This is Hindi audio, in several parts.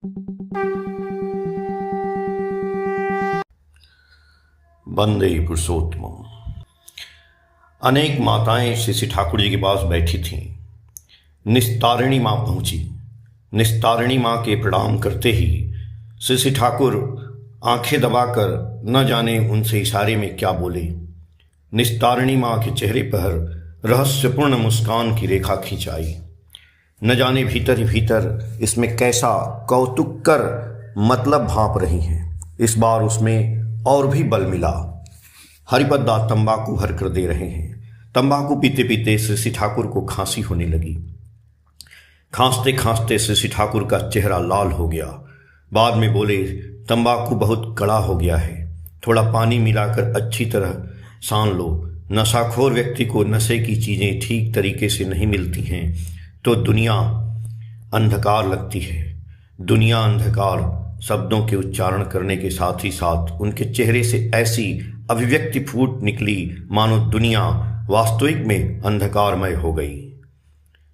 वंदे पुरुषोत्तम। अनेक माताएं श्री ठाकुर जी के पास बैठी थीं। निस्तारिणी माँ पहुंची। निस्तारिणी माँ के प्रणाम करते ही श्री ठाकुर आंखें दबाकर न जाने उनसे इशारे में क्या बोले। निस्तारिणी माँ के चेहरे पर रहस्यपूर्ण मुस्कान की रेखा खींच आई। न जाने भीतर ही भीतर इसमें कैसा कौतुक कर मतलब भांप रही हैं। इस बार उसमें और भी बल मिला। हरिपद्दा तंबाकू भर कर दे रहे हैं। तंबाकू पीते पीते श्री ठाकुर को खांसी होने लगी। खांसते खांसते श्री ठाकुर का चेहरा लाल हो गया। बाद में बोले, तंबाकू बहुत कड़ा हो गया है, थोड़ा पानी मिलाकर अच्छी तरह सान लो। नशाखोर व्यक्ति को नशे की चीज़ें ठीक तरीके से नहीं मिलती हैं तो दुनिया अंधकार लगती है। दुनिया अंधकार शब्दों के उच्चारण करने के साथ ही साथ उनके चेहरे से ऐसी अभिव्यक्ति फूट निकली मानो दुनिया वास्तविक में अंधकारमय हो गई।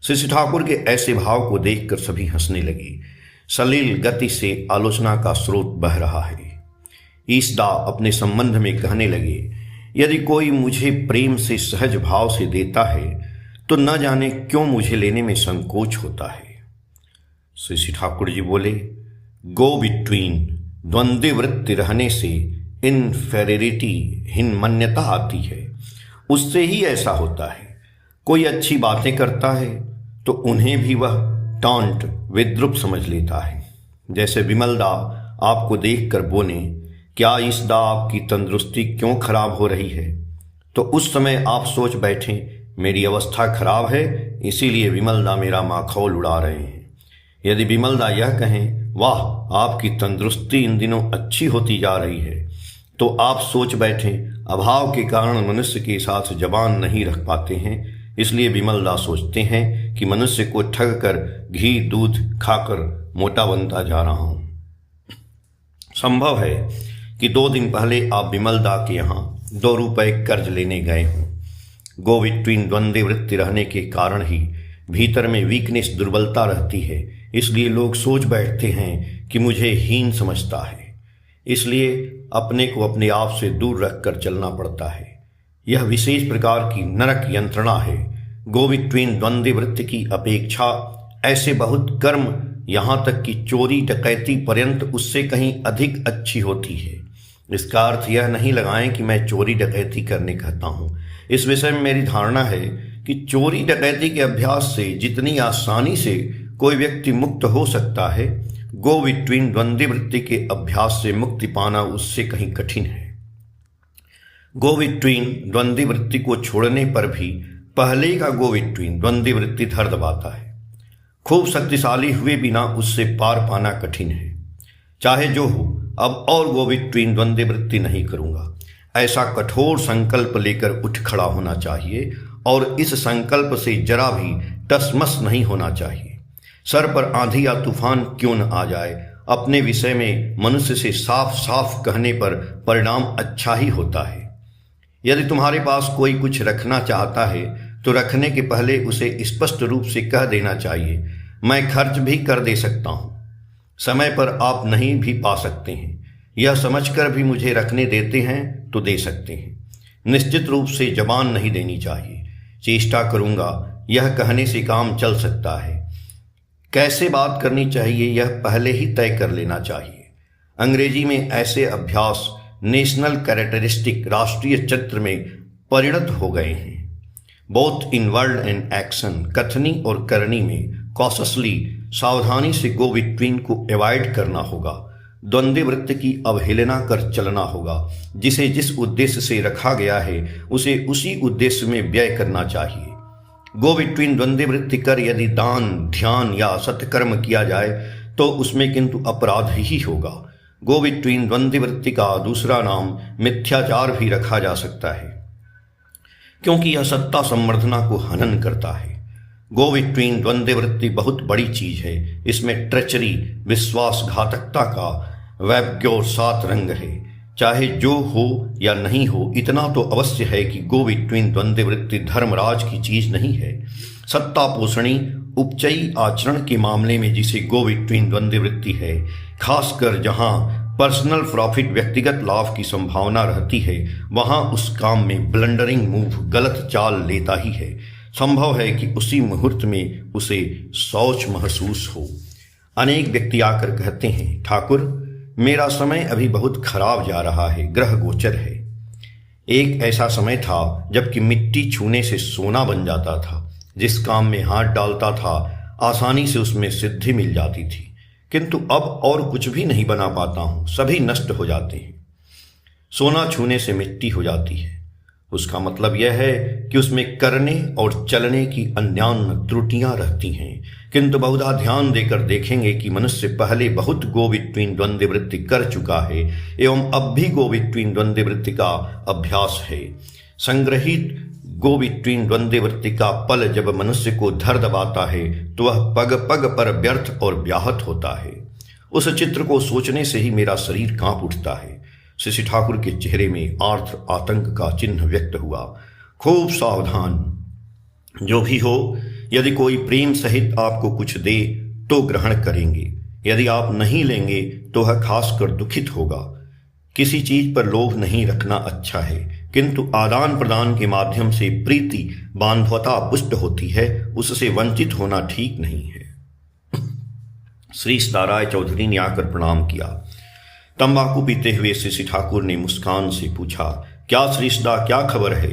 श्री ठाकुर के ऐसे भाव को देखकर सभी हंसने लगे। सलील गति से आलोचना का स्रोत बह रहा है। ईसदा अपने संबंध में कहने लगे, यदि कोई मुझे प्रेम से सहज भाव से देता है तो न जाने क्यों मुझे लेने में संकोच होता है। श्री ठाकुर जी बोले, गो बिट्वीन द्वंद्व वृत्ति रहने से इनफेरिटी हीन मान्यता आती है। उससे ही ऐसा होता है। कोई अच्छी बातें करता है तो उन्हें भी वह टॉन्ट विद्रूप समझ लेता है। जैसे विमलदा आपको देखकर बोले, क्या ईसदा आपकी तंदुरुस्ती क्यों खराब हो रही है, तो उस समय आप सोच बैठें मेरी अवस्था खराब है इसीलिए विमलदा मेरा माखौल उड़ा रहे हैं। यदि विमलदा यह कहें, वाह आपकी तंदुरुस्ती इन दिनों अच्छी होती जा रही है, तो आप सोच बैठें अभाव के कारण मनुष्य के साथ जबान नहीं रख पाते हैं, इसलिए विमलदा सोचते हैं कि मनुष्य को ठग कर घी दूध खाकर मोटा बनता जा रहा हूं। संभव है कि 2 दिन पहले आप विमलदा के यहाँ 2 रुपए कर्ज लेने गए हों। गो बिट्वीन द्वंद्व वृत्ति रहने के कारण ही भीतर में वीकनेस दुर्बलता रहती है, इसलिए लोग सोच बैठते हैं कि मुझे हीन समझता है, इसलिए अपने को अपने आप से दूर रखकर चलना पड़ता है। यह विशेष प्रकार की नरक यंत्रणा है। गो बिट्वीन द्वंद्व वृत्ति की अपेक्षा ऐसे बहुत कर्म, यहाँ तक कि चोरी डकैती पर्यंत उससे कहीं अधिक अच्छी होती है। इसका अर्थ यह नहीं लगाएं कि मैं चोरी डकैती करने कहता हूँ। इस विषय में मेरी धारणा है कि चोरी डकैती के अभ्यास से जितनी आसानी से कोई व्यक्ति मुक्त हो सकता है, गो बिट्वीन द्वंद्व वृत्ति के अभ्यास से मुक्ति पाना उससे कहीं कठिन है। गो बिट्वीन द्वंद्व वृत्ति को छोड़ने पर भी पहले का गो बिट्वीन द्वंद्व वृत्ति धर दबाता है। खूब शक्तिशाली हुए बिना उससे पार पाना कठिन है। चाहे जो हो, अब और गो बिट्वीन द्वंद्व वृत्ति नहीं करूंगा, ऐसा कठोर संकल्प लेकर उठ खड़ा होना चाहिए और इस संकल्प से जरा भी टसमस नहीं होना चाहिए। सर पर आंधी या तूफान क्यों न आ जाए, अपने विषय में मनुष्य से साफ साफ कहने पर परिणाम अच्छा ही होता है। यदि तुम्हारे पास कोई कुछ रखना चाहता है तो रखने के पहले उसे स्पष्ट रूप से कह देना चाहिए, मैं खर्च भी कर दे सकता हूँ, समय पर आप नहीं भी पा सकते हैं, यह समझकर भी मुझे रखने देते हैं तो दे सकते हैं। निश्चित रूप से जबान नहीं देनी चाहिए। चेष्टा करूँगा यह कहने से काम चल सकता है। कैसे बात करनी चाहिए यह पहले ही तय कर लेना चाहिए। अंग्रेजी में ऐसे अभ्यास नेशनल कैरेक्टरिस्टिक राष्ट्रीय चित्र में परिणत हो गए हैं। Both in word and action, कथनी और करनी में कॉशसली सावधानी से गो बिट्वीन को अवॉइड करना होगा। द्वंद्व वृत्ति की अवहेलना कर चलना होगा। जिसे जिस उद्देश्य से रखा गया है उसे उसी उद्देश्य में व्यय करना चाहिए। गो बिट्वीन द्वंद्व वृत्ति कर यदि दान ध्यान या सत्कर्म किया जाए तो उसमें किंतु अपराध ही होगा। गो बिट्वीन द्वंद्व वृत्ति का दूसरा नाम मिथ्याचार भी रखा जा सकता है, क्योंकि यह सत्ता संवर्धना को हनन करता है। गो बिट्वीन द्वंद्व वृत्ति बहुत बड़ी चीज है। इसमें ट्रेचरी, विश्वासघातकता का वैज्ञोर 7 रंग है। चाहे जो हो या नहीं हो, इतना तो अवश्य है कि गो बिट्वीन द्वंद्व वृत्ति धर्मराज की चीज नहीं है। सत्ता पोषणी उपचयी आचरण के मामले में जिसे गो बिटवीन द्वंद्व वृत्ति है, खासकर जहां पर्सनल प्रॉफिट व्यक्तिगत लाभ की संभावना रहती है, वहां उस काम में ब्लंडरिंग मूव गलत चाल लेता ही है। संभव है कि उसी मुहूर्त में उसे शौच महसूस हो। अनेक व्यक्ति आकर कहते हैं, ठाकुर मेरा समय अभी बहुत खराब जा रहा है, ग्रह गोचर है। एक ऐसा समय था जबकि मिट्टी छूने से सोना बन जाता था। जिस काम में हाथ डालता था आसानी से उसमें सिद्धि मिल जाती थी, किंतु अब और कुछ भी नहीं बना पाता हूं, सभी नष्ट हो जाते हैं। सोना छूने से मिट्टी हो जाती है, उसका मतलब यह है कि उसमें करने और चलने की अन्यान्य त्रुटियां रहती हैं। किंतु बहुधा ध्यान देकर देखेंगे कि मनुष्य पहले बहुत गो बिटवीन द्वंद्व वृत्ति कर चुका है एवं अब भी गो बिटवीन द्वंद्व वृत्ति का अभ्यास है। संग्रहित गो बिटवीन द्वंद्व वृत्ति का पल जब मनुष्य को धर दबाता है तो वह पग पग पर व्यर्थ और व्याहत होता है। उस चित्र को सोचने से ही मेरा शरीर कांप उठता है। श्री ठाकुर के चेहरे में आर्द्र आतंक का चिन्ह व्यक्त हुआ। खूब सावधान, जो भी हो, यदि कोई प्रेम सहित आपको कुछ दे तो ग्रहण करेंगे, यदि आप नहीं लेंगे तो वह खासकर दुखित होगा। किसी चीज पर लोभ नहीं रखना अच्छा है, किंतु आदान प्रदान के माध्यम से प्रीति बांधवता पुष्ट होती है, उससे वंचित होना ठीक नहीं है। श्री सीताराय चौधरी ने आकर प्रणाम किया। तंबाकू पीते हुए श्री ठाकुर ने मुस्कान से पूछा, क्या श्रीष्ठा, क्या खबर है?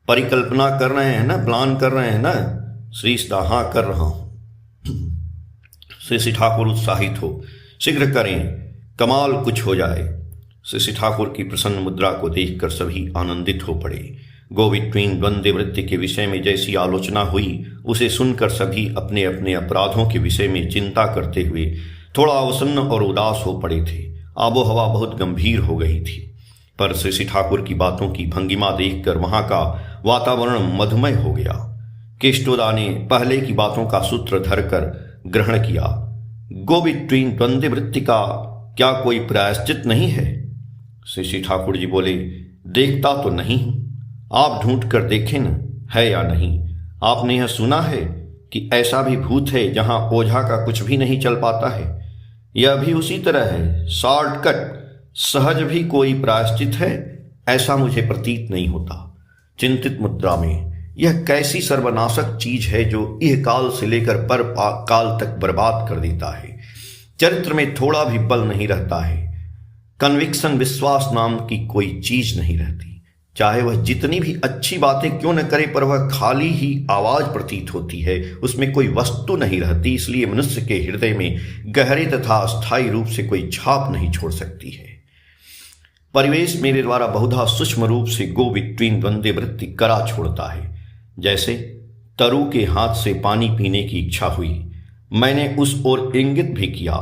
परिकल्पना कर रहे हैं ना, प्लान कर रहे हैं ना? श्रीष्ठा, हाँ कर रहा हूं। श्री ठाकुर उत्साहित हो, शीघ्र करें, कमाल कुछ हो जाए। श्री ठाकुर की प्रसन्न मुद्रा को देखकर सभी आनंदित हो पड़े। गो बिटवीन द्वंद्व वृत्ति के विषय में जैसी आलोचना हुई, उसे सुनकर सभी अपने अपने अपराधों के विषय में चिंता करते हुए थोड़ा अवसन्न और उदास हो पड़े थे। आबो हवा बहुत गंभीर हो गई थी, पर श्री ठाकुर की बातों की भंगिमा देखकर वहां का वातावरण मधुमय हो गया। केष्टोदा ने पहले की बातों का सूत्र धरकर ग्रहण किया। गो बिटवीन द्वंद्व वृत्ति का क्या कोई प्रायश्चित नहीं है? श्री ठाकुर जी बोले, देखता तो नहीं, आप ढूंढ कर देखें न, है या नहीं। आपने यह सुना है कि ऐसा भी भूत है जहां ओझा का कुछ भी नहीं चल पाता है? यह भी उसी तरह है, शॉर्टकट, सहज भी कोई प्रायश्चित है, ऐसा मुझे प्रतीत नहीं होता। चिंतित मुद्रा में यह कैसी सर्वनाशक चीज है जो इह काल से लेकर पर काल तक बर्बाद कर देता है। चरित्र में थोड़ा भी बल नहीं रहता है। कन्विक्शन, विश्वास नाम की कोई चीज नहीं रहती। चाहे वह जितनी भी अच्छी बातें क्यों न करे, पर वह खाली ही आवाज प्रतीत होती है, उसमें कोई वस्तु नहीं रहती। इसलिए मनुष्य के हृदय में गहरे तथा स्थायी रूप से कोई छाप नहीं छोड़ सकती है। परिवेश मेरे द्वारा बहुधा सूक्ष्म रूप से गो बिटवीन द्वंद्व वृत्ति करा छोड़ता है। जैसे तरु के हाथ से पानी पीने की इच्छा हुई, मैंने उस ओर इंगित भी किया,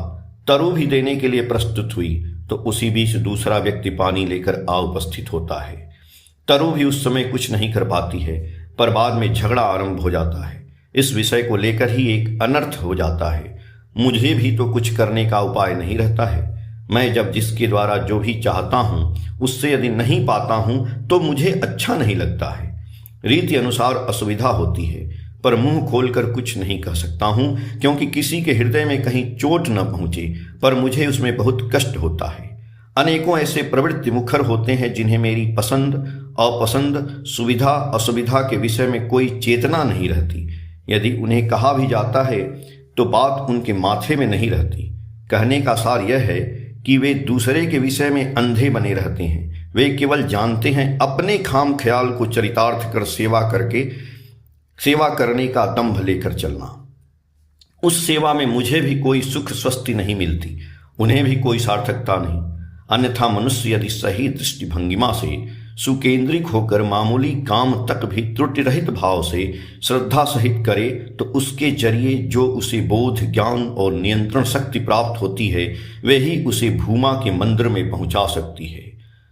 तरु भी देने के लिए प्रस्तुत हुई, तो उसी बीच दूसरा व्यक्ति पानी लेकर आ उपस्थित होता है। तरु भी उस समय कुछ नहीं कर पाती है, पर बाद में झगड़ा आरंभ हो जाता है। इस विषय को लेकर ही एक अनर्थ हो जाता है। मुझे भी तो कुछ करने का उपाय नहीं रहता है। मैं जब जिसके द्वारा जो भी चाहता हूं उससे यदि नहीं पाता हूं तो मुझे अच्छा नहीं लगता है। रीति अनुसार असुविधा होती है, पर मुंह खोलकर कुछ नहीं कह सकता हूं, क्योंकि किसी के हृदय में कहीं चोट न पहुंचे, पर मुझे उसमें बहुत कष्ट होता है। अनेकों ऐसे प्रवृत्ति मुखर होते हैं जिन्हें मेरी पसंद अपसंद, सुविधा असुविधा के विषय में कोई चेतना नहीं रहती। यदि उन्हें कहा भी जाता है तो बात उनके माथे में नहीं रहती। कहने का सार यह है कि वे दूसरे के विषय में अंधे बने रहते हैं। वे केवल जानते हैं अपने खाम ख्याल को चरितार्थ कर सेवा करने का दंभ लेकर चलना। उस सेवा में मुझे भी कोई सुख स्वस्ति नहीं मिलती, उन्हें भी कोई सार्थकता नहीं। अन्यथा मनुष्य यदि सही दृष्टि भंगिमा से सुकेंद्रिक होकर मामूली काम तक भी त्रुटि रहित भाव से श्रद्धा सहित करे तो उसके जरिए जो उसे बोध, ज्ञान और नियंत्रण शक्ति प्राप्त होती है, वे ही उसे भूमा के मंदिर में पहुंचा सकती है।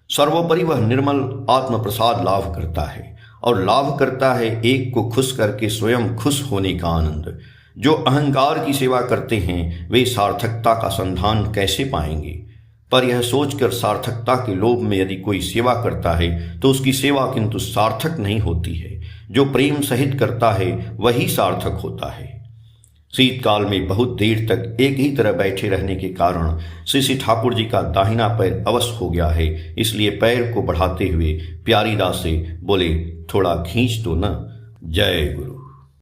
सर्वोपरि वह निर्मल आत्म प्रसाद लाभ करता है, और लाभ करता है एक को खुश करके स्वयं खुश होने का आनंद। जो अहंकार की सेवा करते हैं वे सार्थकता का संधान कैसे पाएंगे? पर यह सोचकर सार्थकता के लोभ में यदि कोई सेवा करता है तो उसकी सेवा किंतु सार्थक नहीं होती है। जो प्रेम सहित करता है वही सार्थक होता है। शीतकाल में बहुत देर तक एक ही तरह बैठे रहने के कारण श्री ठाकुर जी का दाहिना पैर अवश हो गया है। इसलिए पैर को बढ़ाते हुए प्यारीदास से बोले, थोड़ा खींच दो न। जय गुरु।